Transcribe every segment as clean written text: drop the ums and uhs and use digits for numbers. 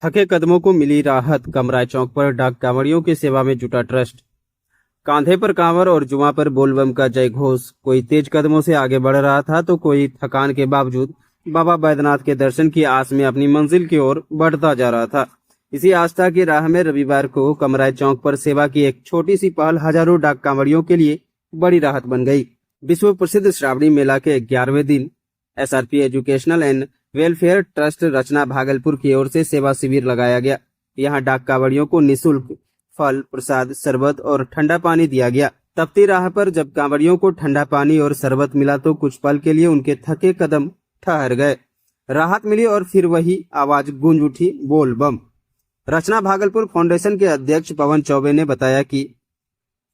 थके कदमों को मिली राहत। कमराय चौक पर डाक कांवड़ियों की सेवा में जुटा ट्रस्ट। कांधे पर कांवर और जुआ पर बोलबम का जय घोष। कोई तेज कदमों से आगे बढ़ रहा था तो कोई थकान के बावजूद बाबा बैद्यनाथ के दर्शन की आस में अपनी मंजिल की ओर बढ़ता जा रहा था। इसी आस्था की राह में रविवार को कमराय चौक पर सेवा की एक छोटी सी पहल हजारों डाक कांवड़ियों के लिए बड़ी राहत बन गई। विश्व प्रसिद्ध श्रावणी मेला के 11वें दिन SRP educational and welfare trust Rachna Bhagalpur की ओर से सेवा शिविर लगाया गया। यहाँ डाक कांवड़ियों को निःशुल्क फल, प्रसाद, शरबत और ठंडा पानी दिया गया। तपती राह पर जब कांवड़ियों को ठंडा पानी और शरबत मिला तो कुछ पल के लिए उनके थके कदम ठहर गए। राहत मिली और फिर वही आवाज गूंज उठी, बोल बम। रचना भागलपुर फाउंडेशन के अध्यक्ष पवन चौबे ने बताया कि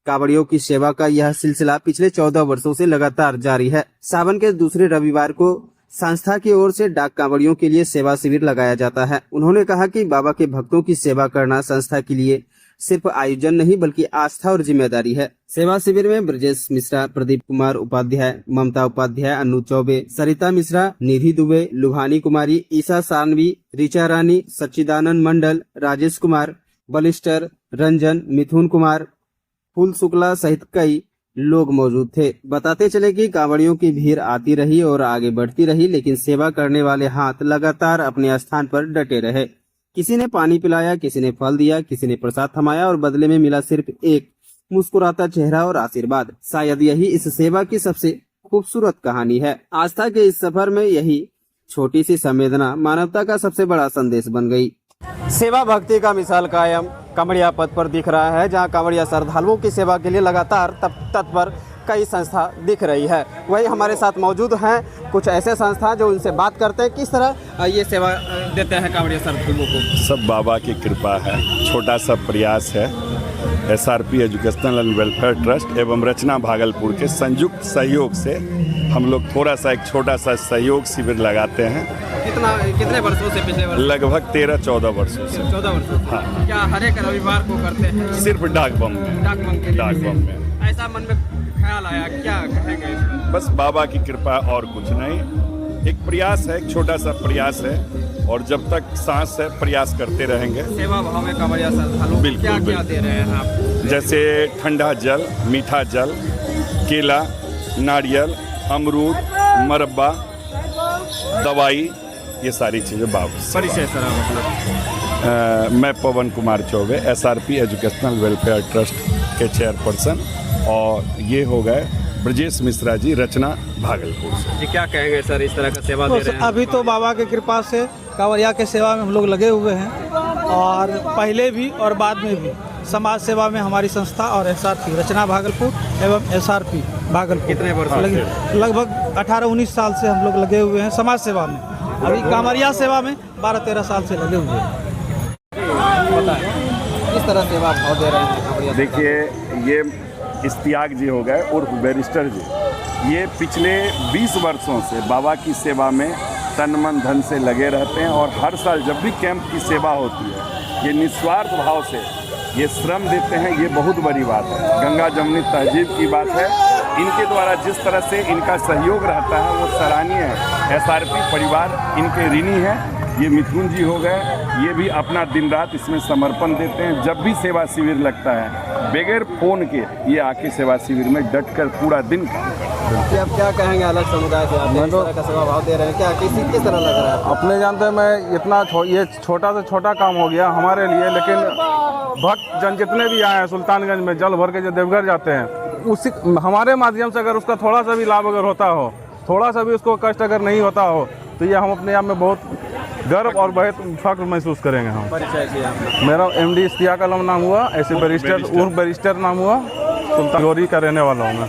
कांवड़ियों की सेवा का यह सिलसिला पिछले 14 वर्षों से लगातार जारी है। सावन के दूसरे रविवार को संस्था की ओर से डाक कांवड़ियों के लिए सेवा शिविर लगाया जाता है। उन्होंने कहा कि बाबा के भक्तों की सेवा करना संस्था के लिए सिर्फ आयोजन नहीं बल्कि आस्था और जिम्मेदारी है। सेवा शिविर में ब्रजेश मिश्रा, प्रदीप कुमार उपाध्याय, ममता उपाध्याय, अनु चौबे, सरिता मिश्रा, निधि दुबे, लुभानी कुमारी, ईसा सानवी, ऋचा रानी, सच्चिदानंद मंडल, राजेश कुमार, बलिस्टर, रंजन, मिथुन कुमार, फूल शुक्ला सहित कई लोग मौजूद थे। बताते चले कि कांवड़ियों की भीड़ आती रही और आगे बढ़ती रही, लेकिन सेवा करने वाले हाथ लगातार अपने स्थान पर डटे रहे। किसी ने पानी पिलाया, किसी ने फल दिया, किसी ने प्रसाद थमाया और बदले में मिला सिर्फ एक मुस्कुराता चेहरा और आशीर्वाद। शायद यही इस सेवा की सबसे खूबसूरत कहानी है। आस्था के इस सफर में यही छोटी सी संवेदना मानवता का सबसे बड़ा संदेश बन गई। सेवा भक्ति का मिसाल कायम कांवड़िया पथ पर दिख रहा है, जहां कांवड़िया श्रद्धालुओं की सेवा के लिए लगातार तत्पर कई संस्था दिख रही है। वही हमारे साथ मौजूद हैं कुछ ऐसे संस्था जो उनसे बात करते हैं किस तरह ये सेवा देते हैं कांवड़िया श्रद्धालुओं को। सब बाबा की कृपा है, छोटा सा प्रयास है। SRP educational and welfare trust एवं रचना भागलपुर के संयुक्त सहयोग से हम लोग थोड़ा सा एक छोटा सा सहयोग शिविर लगाते हैं। कितने वर्षों से? पिछले वर्ष लगभग 13-14 वर्षों से। 14 वर्षों। हाँ। क्या हर एक रविवार को करते हैं? सिर्फ डाक बम में। डाक बम में ऐसा मन में ख्याल आया, क्या कहेंगे? बस बाबा की कृपा और कुछ नहीं। एक प्रयास है, एक छोटा सा प्रयास है और जब तक सांस है प्रयास करते रहेंगे। सेवा भाव में कांवड़िया श्रद्धालु क्या दे रहे हैं आप? जैसे ठंडा जल, मीठा जल, केला, नारियल, अमरूद, मरब्बा, दवाई, ये सारी चीज़ें बाबा। परिचय सर आप? मैं Pawan Kumar Choubey, SRP educational welfare trust के चेयरपर्सन, और ये हो गए ब्रजेश मिश्रा जी, रचना भागलपुर से। जी क्या कहेंगे सर, इस तरह का सेवा दे रहे हैं? अभी तो बाबा की कृपा से कांवड़िया के सेवा में हम लोग लगे हुए हैं और पहले भी और बाद में भी समाज सेवा में हमारी संस्था और एसआरपी रचना भागलपुर एवं एसआरपी भागलपुर कितने वर्ष लगभग 18-19 साल से हम लोग लगे हुए हैं समाज सेवा में। अभी कांवड़िया सेवा में 12-13 साल से लगे हुए हैं। किस तरह सेवा भाव दे रहे हैं? देखिए, ये इश्तियाक जी हो गए उर्फ बैरिस्टर जी, ये पिछले 20 वर्षों से बाबा की सेवा में तन मन धन से लगे रहते हैं और हर साल जब भी कैंप की सेवा होती है ये निस्वार्थ भाव से ये श्रम देते हैं। ये बहुत बड़ी बात है, गंगा जमुनी तहजीब की बात है। इनके द्वारा जिस तरह से इनका सहयोग रहता है वो सराहनीय है। एसआरपी परिवार इनके ऋणी है। ये मिथुन जी हो गए, ये भी अपना दिन रात इसमें समर्पण देते हैं। जब भी सेवा शिविर लगता है बगैर फोन के ये आके सेवा शिविर में डट कर पूरा दिन आप क्या कहेंगे? अलग समुदाय से आप इस तरह का सेवा भाव दे रहे हैं, क्या किस तरह लग रहा है? अपने जानते हैं, मैं इतना ये छोटा से छोटा काम हो गया हमारे लिए, लेकिन भक्त जन जितने भी आए हैं सुल्तानगंज में जल भर के जो देवघर जाते हैं, उसी हमारे माध्यम से अगर उसका थोड़ा सा भी लाभ अगर होता हो, थोड़ा सा भी उसको कष्ट अगर नहीं होता हो, तो ये हम अपने आप में बहुत गर्व और बहुत फख्र महसूस करेंगे। हम मेरा MD इश्तियाक आलम नाम हुआ, ऐसे बैरिस्टर उर्फ बैरिस्टर नाम हुआ, सुल्तान गौरी का रहने वाला हूँ मैं।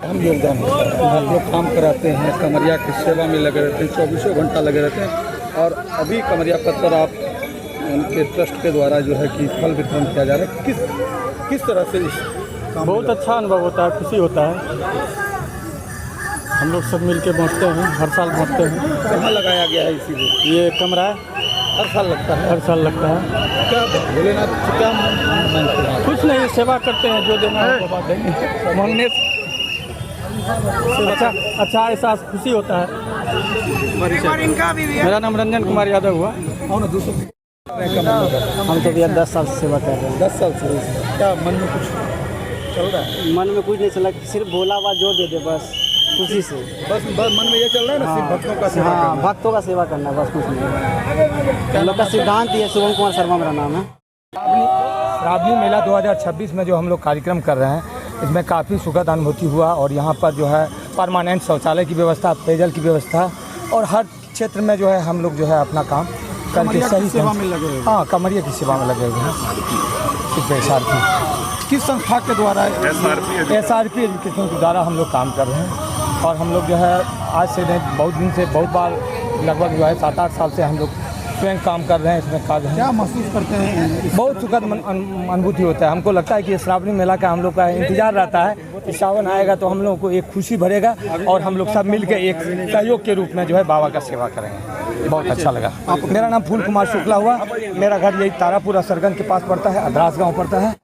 हम योगदान हम लोग काम कराते हैं, कांवड़िया की सेवा में लगे रहते हैं, 24 घंटा लगे रहते हैं। और अभी कांवड़िया पथ पर आप उनके ट्रस्ट के द्वारा जो है कि फल वितरण किया जा रहा है, किस तरह से इस बहुत अच्छा अनुभव होता है, खुशी होता है। हम लोग सब मिल के बांटते हैं, हर साल बांटते हैं। कहाँ लगाया गया है इसीलिए? ये कमरा हर साल लगता है? हर साल लगता है। क्या भोलेनाथ क्या मानते हैं? कुछ नहीं, सेवा करते हैं, जो देना है बाबा देंगे। मांगने से अच्छा एहसास खुशी होता है। मेरा नाम रंजन कुमार यादव हुआ। हम तो भैया 10 साल से सेवा कर रहे हैं। 10 साल से क्या मन में कुछ चल रहा है? मन में कुछ नहीं चला, सिर्फ भोला बाबा जो दे दे बस खुशी से। बस मन में ये चल रहा है ना, सिर्फ भक्तों का सेवा हाँ, करना। भक्तों का सेवा करना है, बस कुछ नहीं। हम लोग का सिद्धांत ही है। शुभम कुमार शर्मा मेरा नाम है। श्रावणी मेला 2026 में जो हम लोग कार्यक्रम कर रहे हैं, इसमें काफ़ी सुखद अनुभूति हुआ और यहाँ पर जो है परमानेंट शौचालय की व्यवस्था, पेयजल की व्यवस्था और हर क्षेत्र में जो है हम लोग जो है अपना काम करके सही सेवा में लगे हुए। हाँ, कमरिया की सेवा में लगे हुए हैं। सिर्फ SRP किस संस्था के द्वारा? SRP एजुकेशन के द्वारा हम लोग काम कर रहे हैं और हम लोग जो है आज से नहीं, बहुत दिन से, बहुत बार लगभग जो है 7-8 साल से हम लोग स्वयं काम कर रहे हैं इसमें कार्य हैं। क्या महसूस करते हैं? बहुत सुखद अनुभूति होता है। हमको लगता है कि श्रावणी मेला का हम लोग का इंतजार रहता है कि सावन आएगा तो हम लोगों को एक खुशी भरेगा और हम लोग सब मिलकर एक सहयोग के रूप में जो है बाबा का सेवा करेंगे। बहुत अच्छा लगा। मेरा नाम फूल कुमार शुक्ला हुआ। मेरा घर यही तारापुर असरगंज के पास पड़ता है, अदरास गाँव पड़ता है।